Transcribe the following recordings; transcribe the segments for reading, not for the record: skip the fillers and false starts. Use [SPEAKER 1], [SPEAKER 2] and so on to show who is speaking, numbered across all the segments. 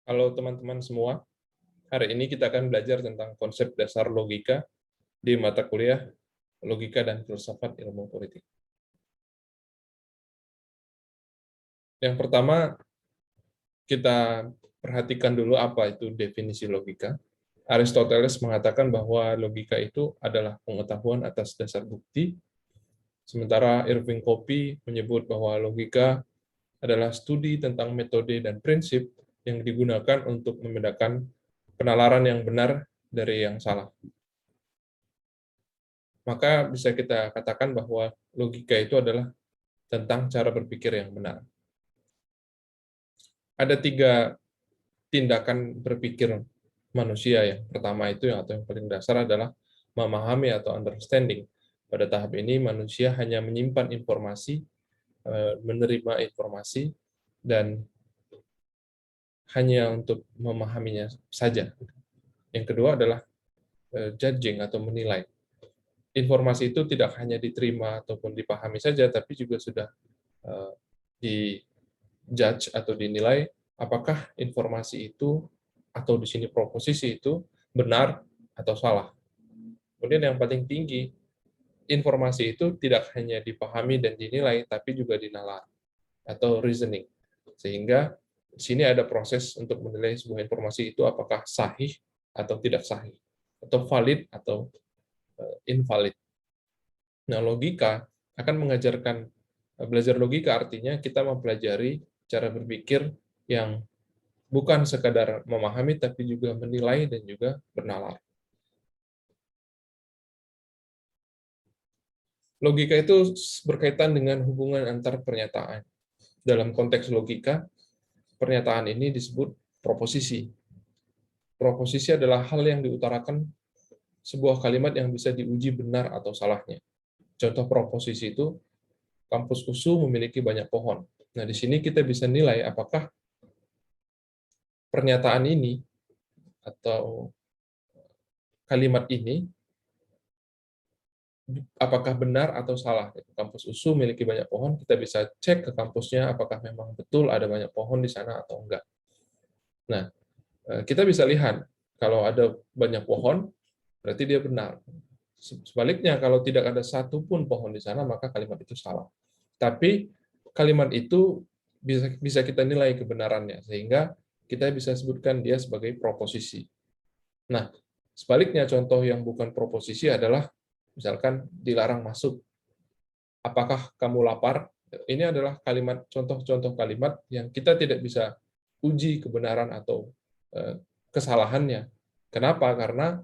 [SPEAKER 1] Halo teman-teman semua, hari ini kita akan belajar tentang konsep dasar logika di mata kuliah Logika dan Filsafat Ilmu Politik. Yang pertama, kita perhatikan dulu apa itu definisi logika. Aristoteles mengatakan bahwa logika itu adalah pengetahuan atas dasar bukti, sementara Irving Kopy menyebut bahwa logika adalah studi tentang metode dan prinsip yang digunakan untuk membedakan penalaran yang benar dari yang salah. Maka bisa kita katakan bahwa logika itu adalah tentang cara berpikir yang benar. Ada 3 tindakan berpikir manusia. Yang pertama itu atau yang paling dasar adalah memahami atau understanding. Pada tahap ini manusia hanya menyimpan informasi, menerima informasi, dan hanya untuk memahaminya saja. Yang kedua adalah judging atau menilai. Informasi itu tidak hanya diterima ataupun dipahami saja, tapi juga sudah di-judge atau dinilai apakah informasi itu atau di sini proposisi itu benar atau salah. Kemudian yang paling tinggi, informasi itu tidak hanya dipahami dan dinilai, tapi juga dinalar atau reasoning. Sehingga di sini ada proses untuk menilai sebuah informasi itu apakah sahih atau tidak sahih, atau valid atau invalid. Nah, logika akan mengajarkan, belajar logika artinya kita mempelajari cara berpikir yang bukan sekadar memahami, tapi juga menilai dan juga bernalar. Logika itu berkaitan dengan hubungan antar pernyataan. Dalam konteks logika, pernyataan ini disebut proposisi. Proposisi adalah hal yang diutarakan sebuah kalimat yang bisa diuji benar atau salahnya. Contoh proposisi itu, kampus USU memiliki banyak pohon. Nah, di sini kita bisa nilai apakah pernyataan ini atau kalimat ini apakah benar atau salah. Kampus USU memiliki banyak pohon, kita bisa cek ke kampusnya apakah memang betul ada banyak pohon di sana atau enggak. Nah, kita bisa lihat kalau ada banyak pohon, berarti dia benar. Sebaliknya, kalau tidak ada satupun pohon di sana, maka kalimat itu salah. Tapi kalimat itu bisa kita nilai kebenarannya, sehingga kita bisa sebutkan dia sebagai proposisi. Nah, sebaliknya contoh yang bukan proposisi adalah misalkan dilarang masuk. Apakah kamu lapar? Ini adalah kalimat, contoh-contoh kalimat yang kita tidak bisa uji kebenaran atau kesalahannya. Kenapa? Karena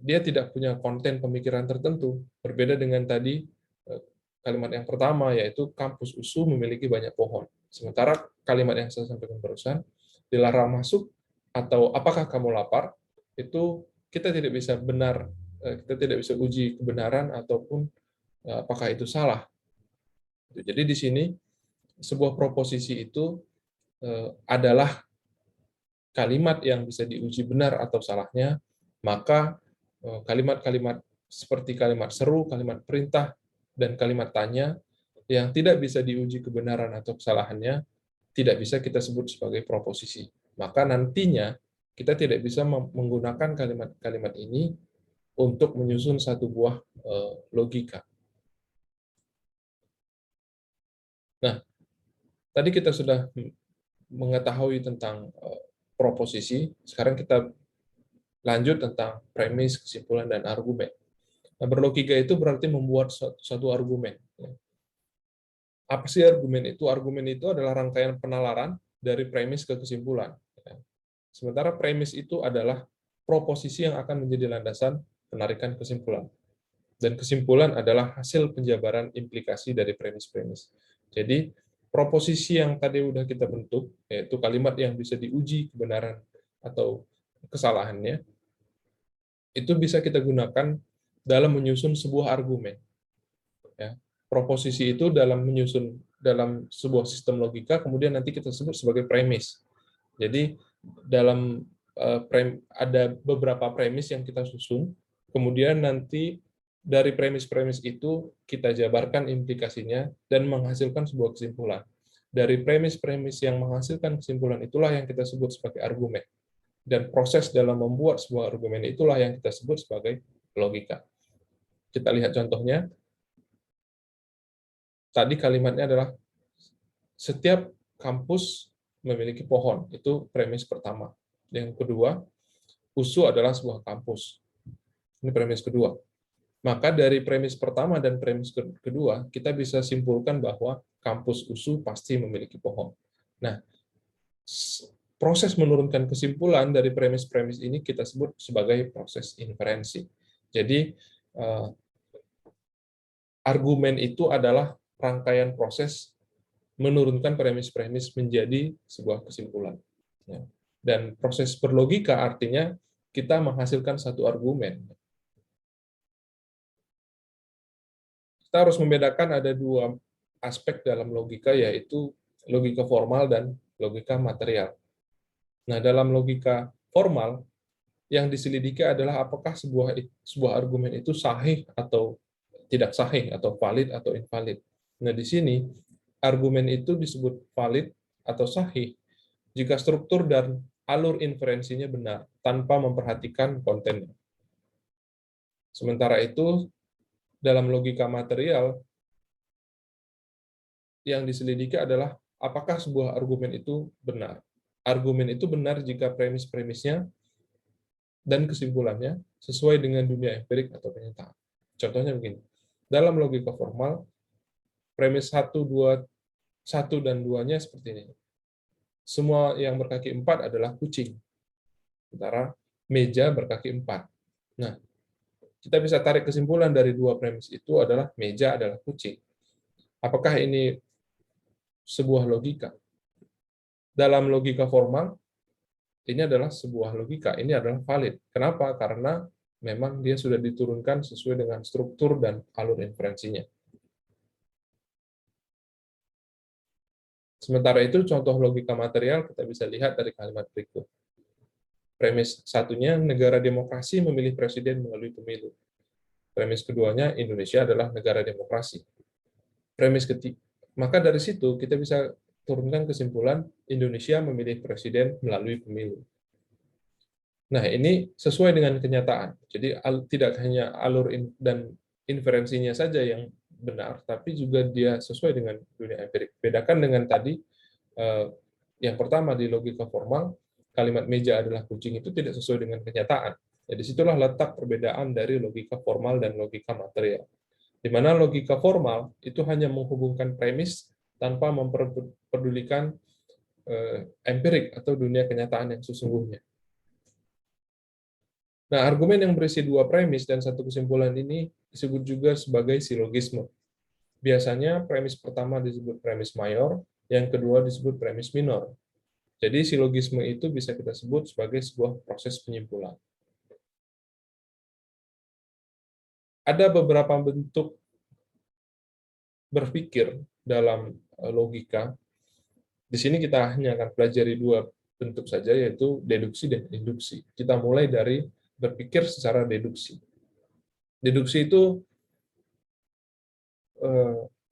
[SPEAKER 1] dia tidak punya konten pemikiran tertentu. Berbeda dengan tadi kalimat yang pertama, yaitu kampus USU memiliki banyak pohon. Sementara kalimat yang saya sampaikan barusan, dilarang masuk atau apakah kamu lapar, itu kita tidak bisa benar, kita tidak bisa uji kebenaran ataupun apakah itu salah. Jadi di sini sebuah proposisi itu adalah kalimat yang bisa diuji benar atau salahnya, maka kalimat-kalimat seperti kalimat seru, kalimat perintah, dan kalimat tanya yang tidak bisa diuji kebenaran atau kesalahannya tidak bisa kita sebut sebagai proposisi. Maka nantinya kita tidak bisa menggunakan kalimat-kalimat ini untuk menyusun satu buah logika. Nah, tadi kita sudah mengetahui tentang proposisi, sekarang kita lanjut tentang premis, kesimpulan, dan argumen. Nah, berlogika itu berarti membuat satu argumen. Apa sih argumen itu? Argumen itu adalah rangkaian penalaran dari premis ke kesimpulan. Sementara premis itu adalah proposisi yang akan menjadi landasan penarikan kesimpulan. Dan kesimpulan adalah hasil penjabaran implikasi dari premis-premis. Jadi, proposisi yang tadi udah kita bentuk, yaitu kalimat yang bisa diuji kebenaran atau kesalahannya, itu bisa kita gunakan dalam menyusun sebuah argumen. Ya. Proposisi itu dalam menyusun dalam sebuah sistem logika, kemudian nanti kita sebut sebagai premis. Jadi, dalam ada beberapa premis yang kita susun, kemudian nanti dari premis-premis itu kita jabarkan implikasinya dan menghasilkan sebuah kesimpulan. Dari premis-premis yang menghasilkan kesimpulan itulah yang kita sebut sebagai argumen. Dan proses dalam membuat sebuah argumen itulah yang kita sebut sebagai logika. Kita lihat contohnya. Tadi kalimatnya adalah setiap kampus memiliki pohon. Itu premis pertama. Yang kedua, USU adalah sebuah kampus. Ini premis kedua. Maka dari premis pertama dan premis kedua, kita bisa simpulkan bahwa kampus USU pasti memiliki pohon. Nah, proses menurunkan kesimpulan dari premis-premis ini kita sebut sebagai proses inferensi. Jadi, argumen itu adalah rangkaian proses menurunkan premis-premis menjadi sebuah kesimpulan. Dan proses berlogika artinya kita menghasilkan satu argumen. Kita harus membedakan ada dua aspek dalam logika, yaitu logika formal dan logika material. Nah, dalam logika formal, yang diselidiki adalah apakah sebuah argumen itu sahih atau tidak sahih, atau valid atau invalid. Nah, di sini argumen itu disebut valid atau sahih jika struktur dan alur inferensinya benar, tanpa memperhatikan kontennya. Sementara itu, dalam logika material, yang diselidiki adalah apakah sebuah argumen itu benar. Argumen itu benar jika premis-premisnya dan kesimpulannya sesuai dengan dunia empirik atau kenyataan. Contohnya begini, dalam logika formal, premis 1, 2, 1 dan 2-nya seperti ini. Semua yang berkaki 4 adalah kucing, sementara meja berkaki 4. Nah, kita bisa tarik kesimpulan dari dua premis itu adalah meja adalah kucing. Apakah ini sebuah logika? Dalam logika formal, ini adalah sebuah logika, ini adalah valid. Kenapa? Karena memang dia sudah diturunkan sesuai dengan struktur dan alur inferensinya. Sementara itu, contoh logika material kita bisa lihat dari kalimat berikut. Premis satunya, negara demokrasi memilih presiden melalui pemilu. Premis keduanya, Indonesia adalah negara demokrasi. Premis ketiga, maka dari situ kita bisa turunkan kesimpulan Indonesia memilih presiden melalui pemilu. Nah, ini sesuai dengan kenyataan. Jadi tidak hanya alur dan inferensinya saja yang benar, tapi juga dia sesuai dengan dunia empirik. Bedakan dengan tadi, yang pertama di logika formal, kalimat meja adalah kucing itu tidak sesuai dengan kenyataan. Jadi situlah letak perbedaan dari logika formal dan logika material. Di mana logika formal itu hanya menghubungkan premis tanpa memperdulikan empirik atau dunia kenyataan yang sesungguhnya. Nah, argumen yang berisi dua premis dan satu kesimpulan ini disebut juga sebagai silogisme. Biasanya premis pertama disebut premis mayor, yang kedua disebut premis minor. Jadi silogisme itu bisa kita sebut sebagai sebuah proses penyimpulan. Ada beberapa bentuk berpikir dalam logika. Di sini kita hanya akan pelajari dua bentuk saja, yaitu deduksi dan induksi. Kita mulai dari berpikir secara deduksi. Deduksi itu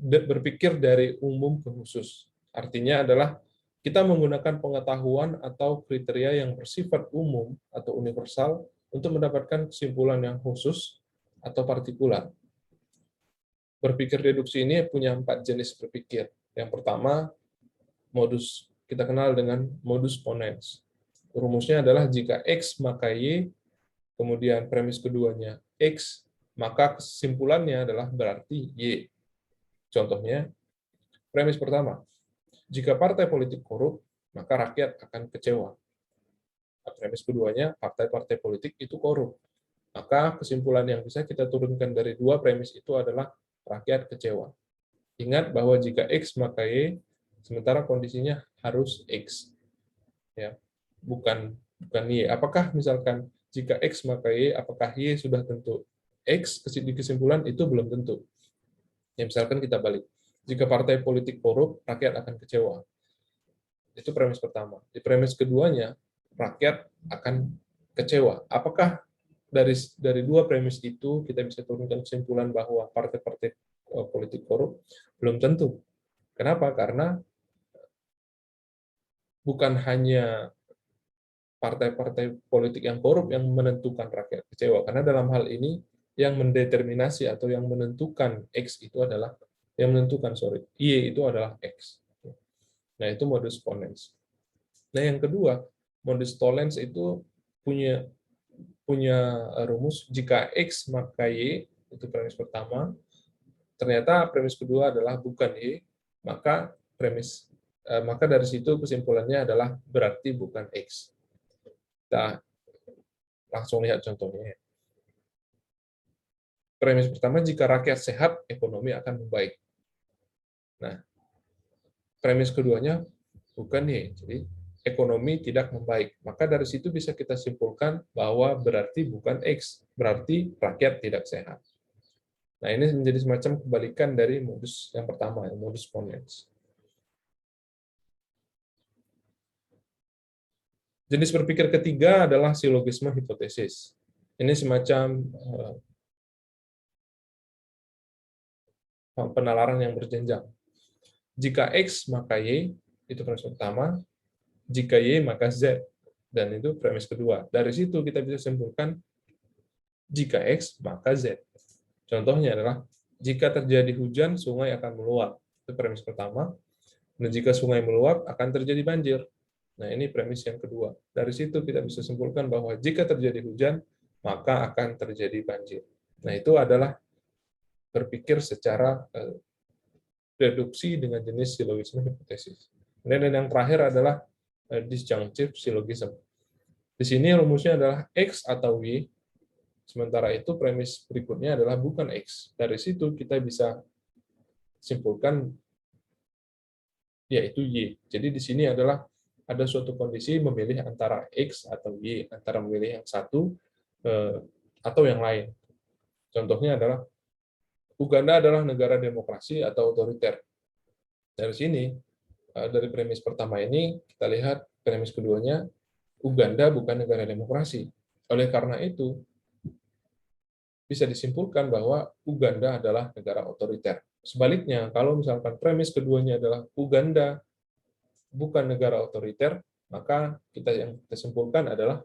[SPEAKER 1] berpikir dari umum ke khusus. Artinya adalah kita menggunakan pengetahuan atau kriteria yang bersifat umum atau universal untuk mendapatkan kesimpulan yang khusus atau partikular. Berpikir deduksi ini punya 4 jenis berpikir. Yang pertama, kita kenal dengan modus ponens. Rumusnya adalah jika X maka Y, kemudian premis keduanya X, maka kesimpulannya adalah berarti Y. Contohnya, premis pertama, jika partai politik korup, maka rakyat akan kecewa. Premis keduanya, partai-partai politik itu korup. Maka kesimpulan yang bisa kita turunkan dari dua premis itu adalah rakyat kecewa. Ingat bahwa jika X maka Y, sementara kondisinya harus X. Ya, bukan Y. Apakah misalkan jika X maka Y, apakah Y sudah tentu X? Di kesimpulan itu belum tentu. Ya, misalkan kita balik. Jika partai politik korup, rakyat akan kecewa. Itu premis pertama. Di premis keduanya, rakyat akan kecewa. Apakah dari dua premis itu kita bisa turunkan kesimpulan bahwa partai-partai politik korup? Belum tentu. Kenapa? Karena bukan hanya partai-partai politik yang korup yang menentukan rakyat kecewa, karena dalam hal ini yang mendeterminasi atau yang menentukan X itu adalah Y itu adalah X. Nah, itu modus ponens. Nah, yang kedua, modus tollens itu punya punya rumus jika X maka Y, itu premis pertama. Ternyata premis kedua adalah bukan Y, maka maka dari situ kesimpulannya adalah berarti bukan X. Kita langsung lihat contohnya. Premis pertama, jika rakyat sehat, ekonomi akan membaik. Nah, premis keduanya bukan Y, jadi ekonomi tidak membaik. Maka dari situ bisa kita simpulkan bahwa berarti bukan X, berarti rakyat tidak sehat. Nah, ini menjadi semacam kebalikan dari modus yang pertama, modus ponens. Jenis berpikir ketiga adalah silogisme hipotesis. Ini semacam penalaran yang berjenjang. Jika X, maka Y, itu premis pertama. Jika Y, maka Z. Dan itu premis kedua. Dari situ kita bisa simpulkan, jika X, maka Z. Contohnya adalah, jika terjadi hujan, sungai akan meluap. Itu premis pertama. Dan jika sungai meluap, akan terjadi banjir. Nah, ini premis yang kedua. Dari situ kita bisa simpulkan bahwa jika terjadi hujan, maka akan terjadi banjir. Nah, itu adalah berpikir secara deduksi dengan jenis silogisme hipotesis. Dan yang terakhir adalah disjunctive syllogism. Di sini rumusnya adalah X atau Y, sementara itu premis berikutnya adalah bukan X. Dari situ kita bisa simpulkan yaitu Y. Jadi di sini adalah ada suatu kondisi memilih antara X atau Y, antara memilih yang satu atau yang lain. Contohnya adalah Uganda adalah negara demokrasi atau otoriter. Dari sini, dari premis pertama ini, kita lihat premis keduanya, Uganda bukan negara demokrasi. Oleh karena itu, bisa disimpulkan bahwa Uganda adalah negara otoriter. Sebaliknya, kalau misalkan premis keduanya adalah Uganda bukan negara otoriter, maka yang kita simpulkan adalah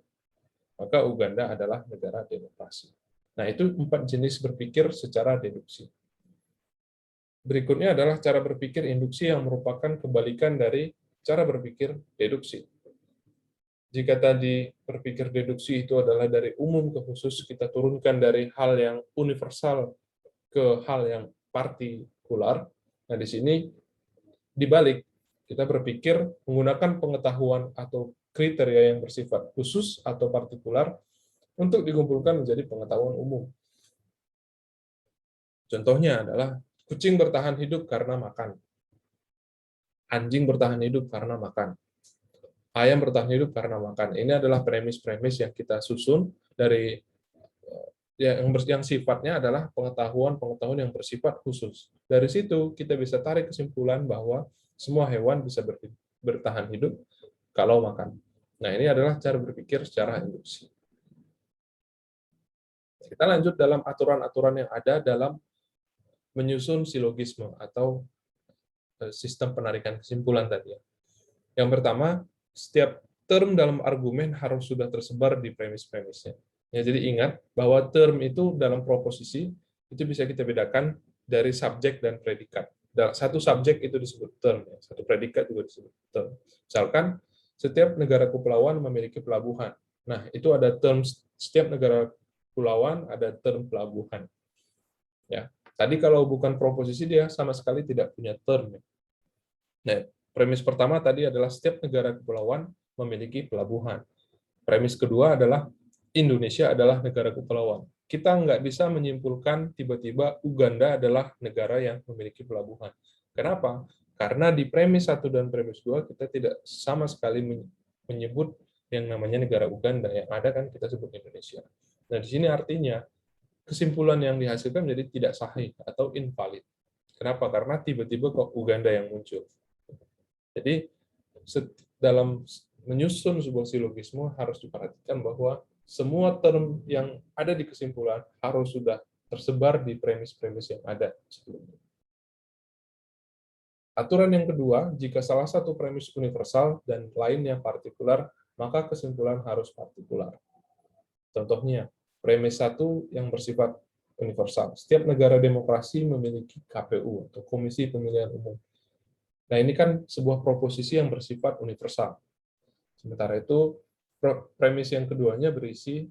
[SPEAKER 1] maka Uganda adalah negara demokrasi. Nah, itu 4 jenis berpikir secara deduksi. Berikutnya adalah cara berpikir induksi yang merupakan kebalikan dari cara berpikir deduksi. Jika tadi berpikir deduksi itu adalah dari umum ke khusus, kita turunkan dari hal yang universal ke hal yang partikular. Nah, di sini dibalik, kita berpikir menggunakan pengetahuan atau kriteria yang bersifat khusus atau partikular untuk dikumpulkan menjadi pengetahuan umum. Contohnya adalah kucing bertahan hidup karena makan, anjing bertahan hidup karena makan, ayam bertahan hidup karena makan. Ini adalah premis-premis yang kita susun dari yang sifatnya adalah pengetahuan yang bersifat khusus. Dari situ kita bisa tarik kesimpulan bahwa semua hewan bisa bertahan hidup kalau makan. Nah, ini adalah cara berpikir secara induksi. Kita lanjut dalam aturan-aturan yang ada dalam menyusun silogisme atau sistem penarikan kesimpulan tadi. Yang pertama, setiap term dalam argumen harus sudah tersebar di premis-premisnya. Ya, jadi ingat bahwa term itu dalam proposisi itu bisa kita bedakan dari subjek dan predikat. Satu subjek itu disebut term, satu predikat juga disebut term. Misalkan setiap negara kepulauan memiliki pelabuhan. Nah, itu ada term setiap negara kepulauan ada term pelabuhan. Ya, tadi kalau bukan proposisi dia sama sekali tidak punya term. Nah, premis pertama tadi adalah setiap negara kepulauan memiliki pelabuhan. Premis kedua adalah Indonesia adalah negara kepulauan. Kita nggak bisa menyimpulkan tiba-tiba Uganda adalah negara yang memiliki pelabuhan. Kenapa? Karena di premis 1 dan premis 2 kita tidak sama sekali menyebut yang namanya negara Uganda. Yang ada kan kita sebut Indonesia. Nah, di sini artinya kesimpulan yang dihasilkan menjadi tidak sahih atau invalid. Kenapa? Karena tiba-tiba kok Uganda yang muncul. Jadi dalam menyusun sebuah silogisme harus diperhatikan bahwa semua term yang ada di kesimpulan harus sudah tersebar di premis-premis yang ada sebelumnya. Aturan yang kedua, jika salah satu premis universal dan lainnya partikular, maka kesimpulan harus partikular. Contohnya, premis satu yang bersifat universal. Setiap negara demokrasi memiliki KPU atau Komisi Pemilihan Umum. Nah, ini kan sebuah proposisi yang bersifat universal. Sementara itu, premis yang keduanya berisi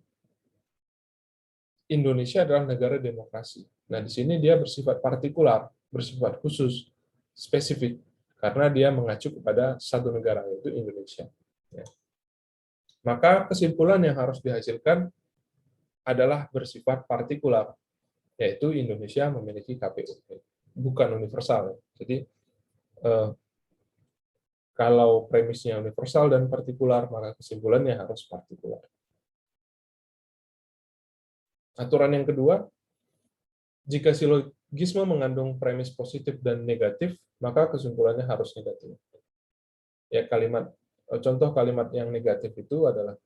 [SPEAKER 1] Indonesia adalah negara demokrasi. Nah, di sini dia bersifat partikular, bersifat khusus, spesifik, karena dia mengacu kepada satu negara, yaitu Indonesia. Ya. Maka kesimpulan yang harus dihasilkan adalah bersifat partikular, yaitu Indonesia memiliki KPU, bukan universal. Jadi, kalau premisnya universal dan partikular, maka kesimpulannya harus partikular. Aturan yang kedua, jika silogisme mengandung premis positif dan negatif, maka kesimpulannya harus negatif. Ya, contoh kalimat yang negatif itu adalah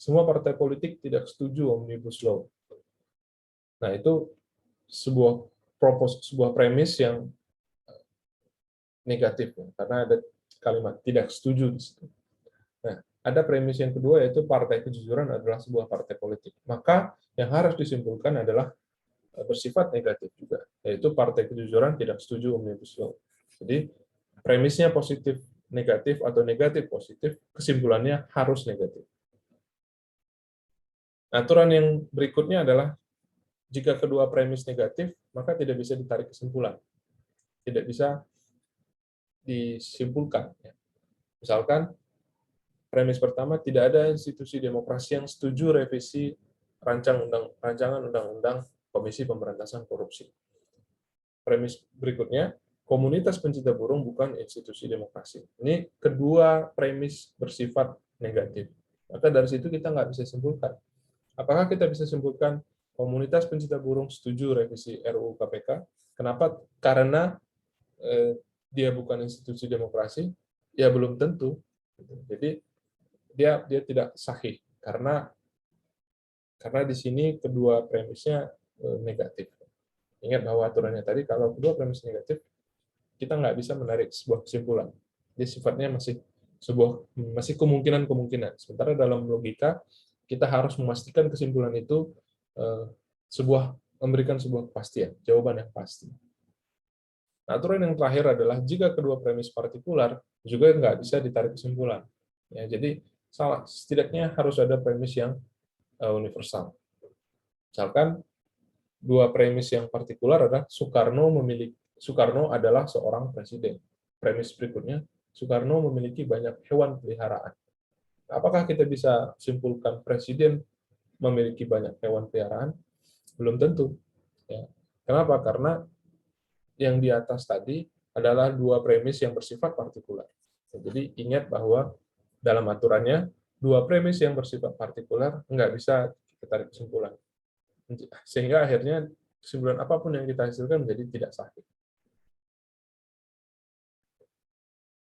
[SPEAKER 1] semua partai politik tidak setuju Omnibus Law. Nah, itu sebuah premis yang negatif, karena ada kalimat tidak setuju di situ. Nah, ada premis yang kedua, yaitu partai kejujuran adalah sebuah partai politik. Maka yang harus disimpulkan adalah bersifat negatif juga, yaitu partai kejujuran tidak setuju Omnibus Law. Jadi, premisnya positif negatif atau negatif positif, kesimpulannya harus negatif. Aturan yang berikutnya adalah jika kedua premis negatif, maka tidak bisa ditarik kesimpulan. Tidak bisa disimpulkan. Misalkan, premis pertama, tidak ada institusi demokrasi yang setuju revisi rancangan undang-undang Komisi Pemberantasan Korupsi. Premis berikutnya, komunitas pencinta burung bukan institusi demokrasi. Ini kedua premis bersifat negatif. Maka dari situ kita nggak bisa simpulkan. Apakah kita bisa simpulkan komunitas pencinta burung setuju revisi RUU KPK? Kenapa? Karena dia bukan institusi demokrasi? Ya belum tentu. Jadi dia tidak sahih karena di sini kedua premisnya negatif. Ingat bahwa aturannya tadi, kalau kedua premis negatif, kita nggak bisa menarik sebuah kesimpulan. Dia sifatnya masih kemungkinan-kemungkinan. Sementara dalam logika, kita harus memastikan kesimpulan itu memberikan sebuah kepastian, jawaban yang pasti. Nah, aturan yang terakhir adalah jika kedua premis partikular, juga nggak bisa ditarik kesimpulan. Ya, jadi setidaknya harus ada premis yang universal. Misalkan, dua premis yang partikular adalah Soekarno adalah seorang presiden. Premis berikutnya, Soekarno memiliki banyak hewan peliharaan. Apakah kita bisa simpulkan presiden memiliki banyak hewan peliharaan? Belum tentu. Ya. Kenapa? Karena yang di atas tadi adalah dua premis yang bersifat partikular. Jadi ingat bahwa dalam aturannya, dua premis yang bersifat partikular nggak bisa kita tarik kesimpulan. Sehingga akhirnya kesimpulan apapun yang kita hasilkan menjadi tidak sahih.